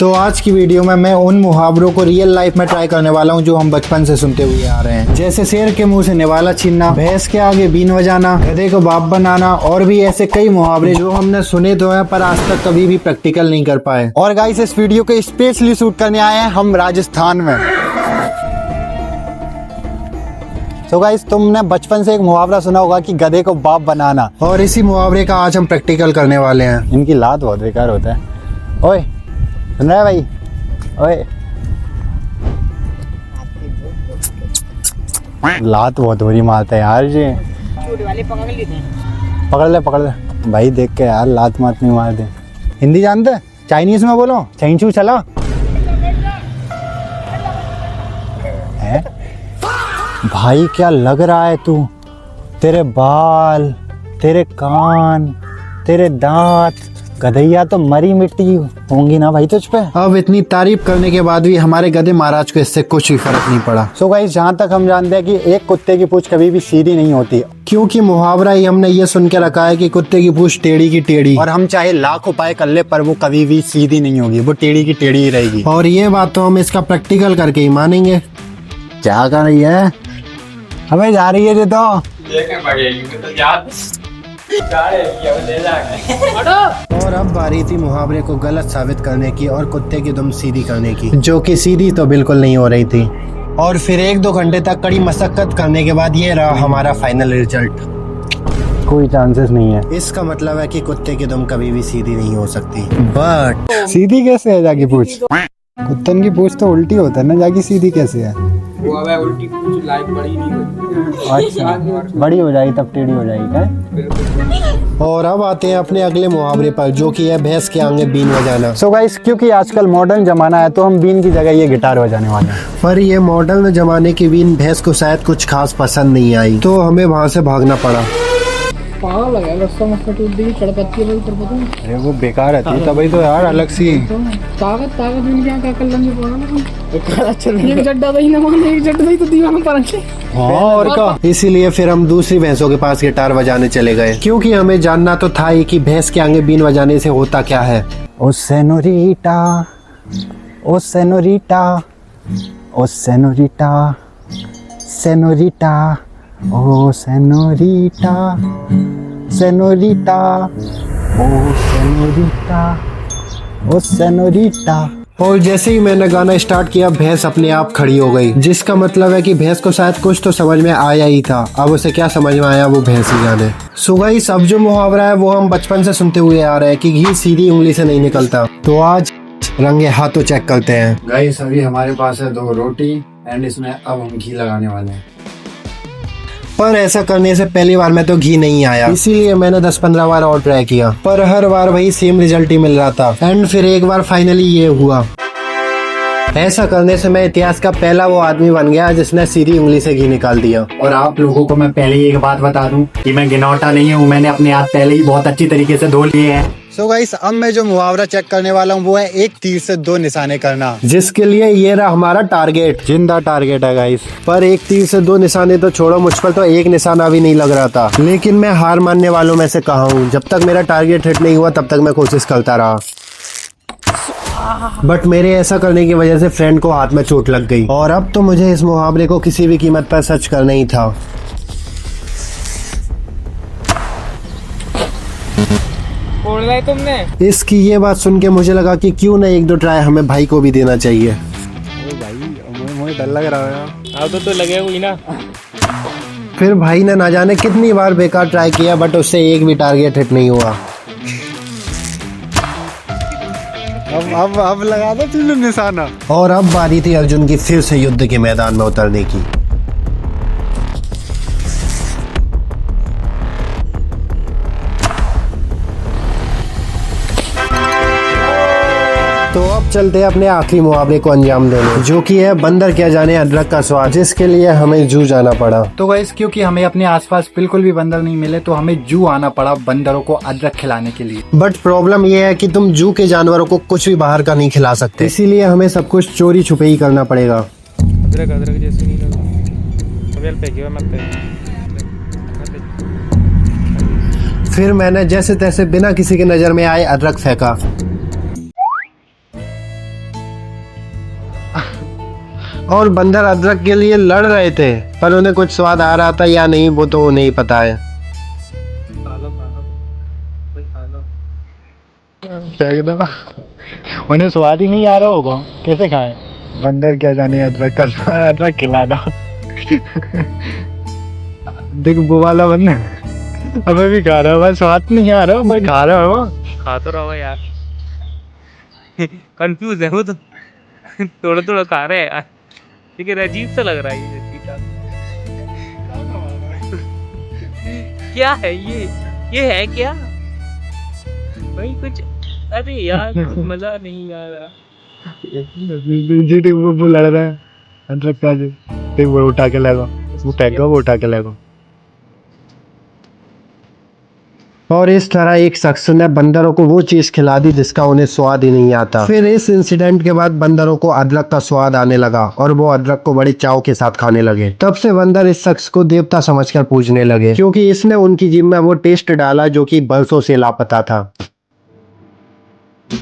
तो आज की वीडियो में मैं उन मुहावरों को रियल लाइफ में ट्राई करने वाला हूं जो हम बचपन से सुनते हुए आ रहे हैं, जैसे शेर के मुंह से निवाला छीनना, भैंस के आगे बीन बजाना, गधे को बाप बनाना और भी ऐसे कई मुहावरे जो हमने सुने तो हैं पर आज तक कभी भी प्रैक्टिकल नहीं कर पाए। और गाइस इस वीडियो को स्पेशली शूट करने आए हैं हम राजस्थान में। तो गाइस तुमने बचपन से एक मुहावरा सुना होगा कि गधे को बाप बनाना, और इसी मुहावरे का आज हम प्रैक्टिकल करने वाले हैं। इनकी लात बहुत बेकार होता है। ओए सुन रहा है भाई? ओए लात बहुत बुरी मारता है यार जी। पकड़ ले भाई, देख के यार लात मात नहीं मार दे। हिंदी जानते? चाइनीज में बोलो, चाइनीज चला है भाई। क्या लग रहा है तू? तेरे बाल, तेरे कान, तेरे दांत, गधैया तो मरी मिट्टी होंगी ना भाई तुझ पे। अब इतनी तारीफ करने के बाद भी हमारे गधे महाराज को इससे कुछ भी फर्क नहीं पड़ा। सो गाइस जहाँ तक हम जानते हैं कि एक कुत्ते की पूंछ कभी भी सीधी नहीं होती, क्योंकि मुहावरा ही हमने ये सुन के रखा है कि कुत्ते की पूंछ टेढ़ी की टेढ़ी, और हम चाहे लाख उपाय कर ले पर वो कभी भी सीधी नहीं होगी, वो टेढ़ी की टेढ़ी ही रहेगी। और ये बात तो हम इसका प्रैक्टिकल करके ही मानेंगे। क्या कर रही है? हमें जा रही है तो और अब बारी थी मुहावरे को गलत साबित करने की और कुत्ते की दुम सीधी करने की, जो कि सीधी तो बिल्कुल नहीं हो रही थी। और फिर 1-2 घंटे तक कड़ी मशक्कत करने के बाद ये रहा हमारा फाइनल रिजल्ट। कोई चांसेस नहीं है। इसका मतलब है कि कुत्ते की दुम कभी भी सीधी नहीं हो सकती। बट सीधी कैसे है जाकी पूछ? कुत्तन की पूछ तो उल्टी होता है ना, जाकी सीधी कैसे है? वो अब उल्टी पूछ लाइक बड़ी नहीं होती। अच्छा बड़ी हो जाएगी तब टेढ़ी हो जाएगी क्या? और अब आते हैं अपने अगले मुहावरे पर, जो कि है भैंस के आगे बीन बजाना। सो गाइस क्योंकि आजकल मॉडर्न जमाना है तो हम बीन की जगह ये गिटार बजाने वाले हैं। पर ये मॉडर्न जमाने की बीन भैंस को शायद कुछ खास पसंद नहीं आई, तो हमें वहाँ से भागना पड़ा। पागल लगा रस्ता मस्ता टूट गई, चढ़पत्ती है चढ़पत्ती। अरे वो बेकार है तभी तो यार अलग सी ताकत मिल गया क्या कर लेंगे पड़ा। एक जड्डा दही ना माने, एक जड्डा दही तो दीवाना पर। हाँ और क्या। इसीलिए फिर हम दूसरी भैंसों के पास गिटार बजाने चले गए, क्योंकि हमें जानना तो था ही कि भैंस के आगे बीन बजाने से होता क्या है। ओ सेनोरिटा, ओ सेनोरिटा, ओ सेनोरिटा, सेनोरिटा, ओ सेनोरिटा, सेनोरिटा, ओ सेनोरिटा, ओ सेनोरिटा। और जैसे ही मैंने गाना स्टार्ट किया भैंस अपने आप खड़ी हो गई, जिसका मतलब है कि भैंस को शायद कुछ तो समझ में आया ही था। अब उसे क्या समझ में आया वो भैंस ही जाने। सो गाइस अब जो मुहावरा है वो हम बचपन से सुनते हुए आ रहे हैं कि घी सीधी उंगली से नहीं निकलता। तो आज रंगे हाथों चेक करते हैं। गाइस अभी हमारे पास है 2 रोटी एंड इसमें अब हम घी लगाने वाले हैं। पर ऐसा करने से पहली बार में तो घी नहीं आया, इसीलिए मैंने 10-15 बार और ट्राई किया, पर हर बार वही सेम रिजल्ट ही मिल रहा था। एंड फिर एक बार फाइनली ये हुआ। ऐसा करने से मैं इतिहास का पहला वो आदमी बन गया जिसने सीधी उंगली से घी निकाल दिया। और आप लोगों को मैं पहले ही एक बात बता दूं कि मैं गिनौटा नहीं हूं, मैंने अपने हाथ पहले ही बहुत अच्छी तरीके से धो लिए हैं। सो गाइस अब मैं जो मुहावरा चेक करने वाला हूँ वो है 1 तीर से 2 निशाने करना, जिसके लिए ये रहा हमारा टारगेट। जिंदा टारगेट है गाइस। पर 1 तीर से 2 निशाने तो छोड़ो, मुझ पर तो 1 निशाना भी नहीं लग रहा था। लेकिन मैं हार मानने वालों में से कहा हूँ, जब तक मेरा टारगेट हिट नहीं हुआ तब तक मैं कोशिश करता रहा। बट मेरे ऐसा करने की वजह से फ्रेंड को हाथ में चोट लग गई, और अब तो मुझे इस मुहावरे को किसी भी कीमत पर सच करना ही था। बोलना है तुमने। इसकी ये बात सुन के मुझे लगा कि क्यों ना 1-2 ट्राई हमें भाई को भी देना चाहिए। मुझे डर लग रहा है। अब तो लगे हुई ना। फिर भाई ने ना जाने कितनी बार बेकार ट्राई किया, बट उससे एक भी टारगेट हिट नहीं हुआ। अब लगा दो तीनों निशाना। और अब बारी थी अर्जुन की फिर से युद्ध के मैदान में उतरने की। तो अब चलते हैं अपने आखिरी मुहावरे को अंजाम देने, जो कि है बंदर क्या जाने अदरक का स्वाद, जिसके लिए हमें जू जाना पड़ा। तो गाइस क्योंकि हमें अपने आसपास बिल्कुल भी बंदर नहीं मिले तो हमें जू आना पड़ा बंदरों को अदरक खिलाने के लिए। बट प्रॉब्लम ये है कि तुम जू के जानवरों को कुछ भी बाहर का नहीं खिला सकते, इसीलिए हमें सब कुछ चोरी छुपे ही करना पड़ेगा। अदरक जैसे नहीं लगा। फिर मैंने जैसे तैसे बिना किसी के नजर में आए अदरक फेंका। और बंदर अदरक के लिए लड़ रहे थे, पर उन्हें कुछ स्वाद आ रहा था या नहीं वो तो नहीं पता है। उन्हें स्वाद ही नहीं आ रहा होगा, कैसे खाए? बंदर क्या जाने अदरक का अदरक खिला दो। देख वो वाला बंदर हमें भी खा रहा है, स्वाद नहीं आ रहा, मैं खा रहा हूँ। खा तो रहो यार। कंफ्यूज है वो तो। थोड़ा थोड़ा खा रहे हैं यार, लेकिन अजीब सा लग रहा है ये चीज़। क्या है ये है क्या भाई? कुछ अरे यार कुछ मजा नहीं आ रहा। जी ठीक वो लड़ रहा है अदरक का जी, ठीक वो उठा के ले लो, वो फेंको वो उठा के ले लो। और इस तरह एक शख्स ने बंदरों को वो चीज खिला दी जिसका उन्हें स्वाद ही नहीं आता। फिर इस इंसिडेंट के बाद बंदरों को अदरक का स्वाद आने लगा और वो अदरक को बड़ी चाव के साथ खाने लगे। तब से बंदर इस शख्स को देवता समझकर पूजने लगे, क्योंकि इसने उनकी जीभ में वो टेस्ट डाला जो कि बरसों से लापता था।